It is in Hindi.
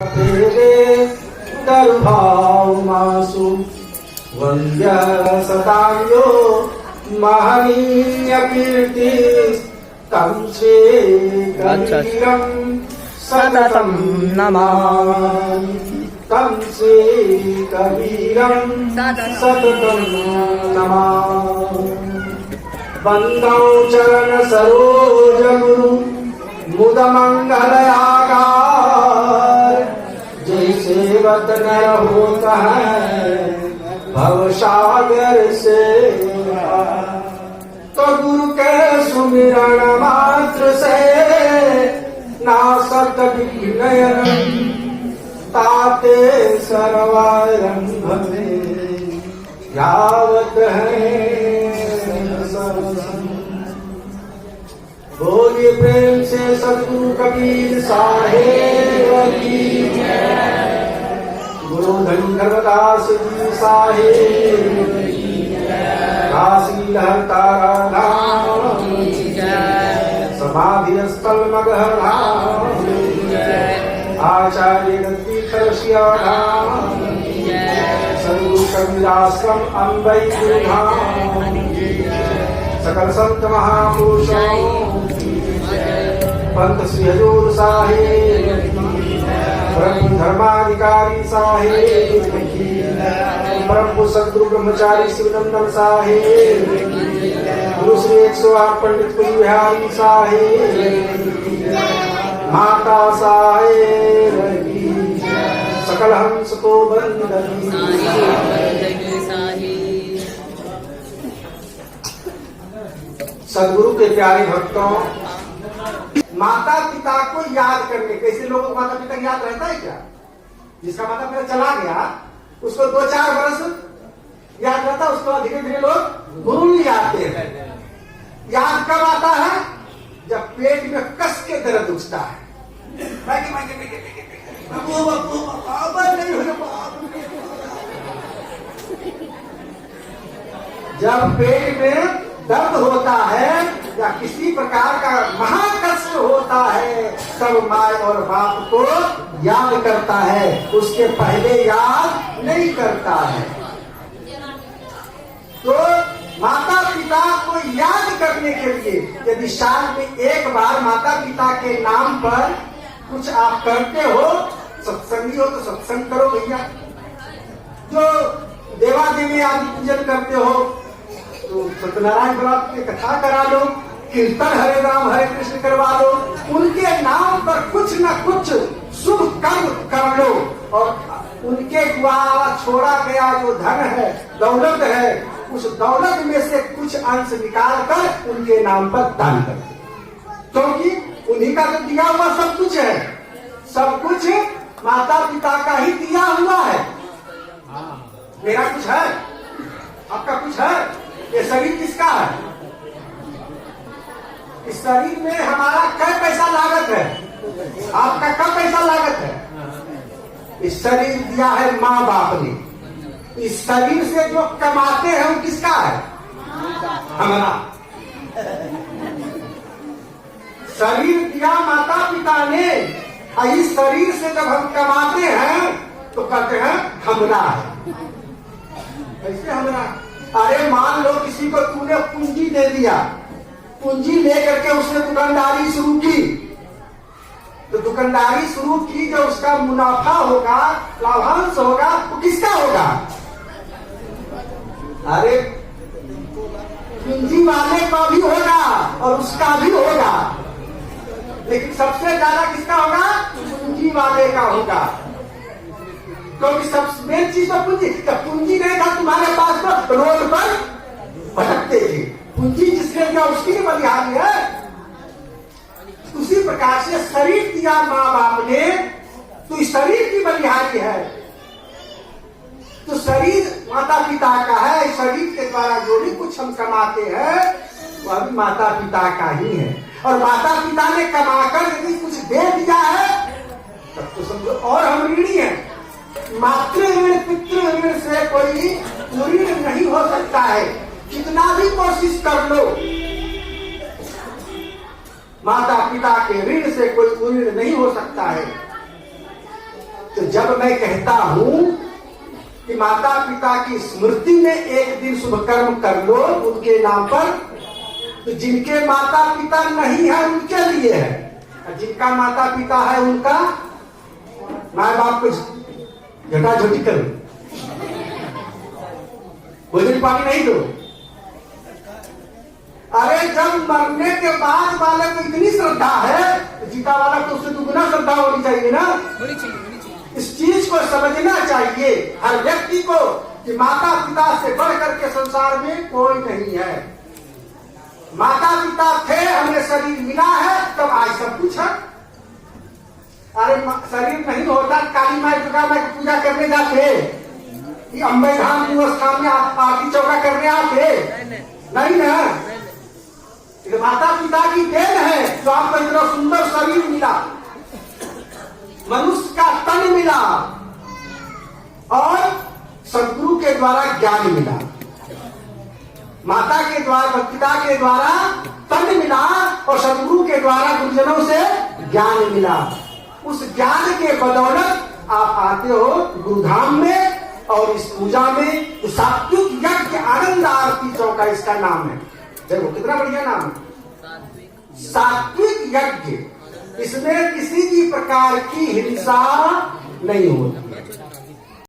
तेरे दर्भाव मासु वंद्य सतायो महनीय कीर्ति तम से कबीरं सततं नमामि तम से कबीरं सततं नमामि वंदौ चरण सरोज गुरु मुद मंगलयाकार जैसे वतन होता है भवसागर से तो गुरु के सुमिरण मात्र से नासत विनयन ताते सर्वारंभ में यावत है बोलिए प्रेम से सद्गुरु कबीर साहेब की गुरु धनधरदास जी साहेब काशी लहरता धाम समाधि स्थल मगहर धाम आचार्य तीर्थ धाम सद्गुरु कबीराश्रम अम्बई धाम सकल संत महापुरुषों पंत श्री हजूर साहिब ब्रह्म धर्माधिकारी साहिब ब्रह्म सद्गुरु ब्रह्मचारी शिवनंदन साहिब गुरु श्री 108 पंडित कुंज बिहारी साहिब माता साहिब सकल हंस को बंदन सदगुरु के प्यारे भक्तों माता पिता को याद करने कैसे लोगों को माता पिता याद रहता है क्या? जिसका माता पिता चला गया उसको 2-4 वर्ष याद रहता, उसको धीरे धीरे लोग भूल जाते हैं। याद कब आता है? जब पेट में कस के दर्द उठता है। जब पेट में दर्द होता है या किसी प्रकार का महाकष्ट होता है तब माँ और बाप को याद करता है, उसके पहले याद नहीं करता है। तो माता पिता को याद करने के लिए यदि साल में एक बार माता पिता के नाम पर कुछ आप करते हो, सत्संगी हो तो सत्संग करो भैया। जो देवा देवी आदि पूजन करते हो तो सत्यनारायण व्रत की कथा करा लो, कीर्तन हरे राम हरे कृष्ण करवा लो, उनके नाम पर कुछ न कुछ शुभ कर्म कर लो और उनके द्वारा छोड़ा गया जो धन है दौलत है उस दौलत में से कुछ अंश निकाल कर उनके नाम पर दान कर दो, क्योंकि उन्हीं का तो दिया हुआ सब कुछ है, सब कुछ माता पिता का ही दिया हुआ है। मेरा कुछ है, आपका कुछ है, ये शरीर किसका है? इस शरीर में हमारा क्या पैसा लागत है? आपका कब पैसा लागत है? इस शरीर दिया है माँ बाप ने। इस शरीर से जो कमाते हैं वो किसका है? हमारा। शरीर दिया माता पिता ने और इस शरीर से जब हम कमाते हैं तो कहते हैं हमरा है। कैसे हमरा? अरे मान लो किसी को तूने पूंजी दे दिया, पूंजी लेकर के उसने दुकानदारी शुरू की, तो दुकानदारी शुरू की जो उसका मुनाफा होगा लाभांश होगा वो किसका होगा? अरे पूंजी वाले का भी होगा और उसका भी होगा, लेकिन सबसे ज्यादा किसका होगा? पूंजी वाले का होगा, क्योंकि सबसे मेन चीज तो पूंजी। जब पूंजी नहीं था तुम्हारे पास तो रोड पर भटकते थे, पूंजी जिसने दिया उसकी भी बलिहारी है। उसी प्रकार से शरीर दिया माँ बाप ने तो इस शरीर की बलिहारी है, तो शरीर माता पिता का है। शरीर के द्वारा जो भी कुछ हम कमाते हैं वह भी माता पिता का ही है, और माता पिता ने कमाकर यदि कुछ दे दिया है तब तो समझो और हम ऋणी हैं। मातृ ऋण पितृ ऋण से कोई ऋण नहीं हो सकता है, कितना भी कोशिश कर लो माता पिता के ऋण से कोई ऋण नहीं हो सकता है। तो जब मैं कहता हूं कि माता पिता की स्मृति में एक दिन शुभ कर्म कर लो उनके नाम पर, तो जिनके माता पिता नहीं है उनके लिए है, और जिनका माता पिता है उनका माँ बाप को झटाझटी करो, भोजन पानी नहीं दो। अरे जब मरने के बाद वाले को इतनी श्रद्धा है तो जीता वाला को उससे दुगुना श्रद्धा होनी चाहिए ना। इस चीज को समझना चाहिए हर व्यक्ति को कि माता पिता से बढ़ करके संसार में कोई नहीं है। माता पिता थे, हमें शरीर मिला है, तब आज सब कुछ है। अरे शरीर नहीं होता, काली माई दुर्गा माई की पूजा करने जाते, अम्बे धाम स्थान में आरती चौका करने आते नहीं ना। माता पिता की देन है जो आपको इतना सुंदर शरीर मिला, मनुष्य का तन मिला और सदगुरु के द्वारा ज्ञान मिला। माता के द्वारा, पिता के द्वारा तन मिला और सदगुरु के द्वारा गुरुजनों से ज्ञान मिला। उस ज्ञान के बदौलत आप आते हो गुरुधाम में, और इस पूजा में तो सात्विक यज्ञ आनंद आरती चौका इसका नाम है। देखो कितना बढ़िया नाम है, सात्विक यज्ञ। इसमें किसी भी प्रकार की हिंसा नहीं होती।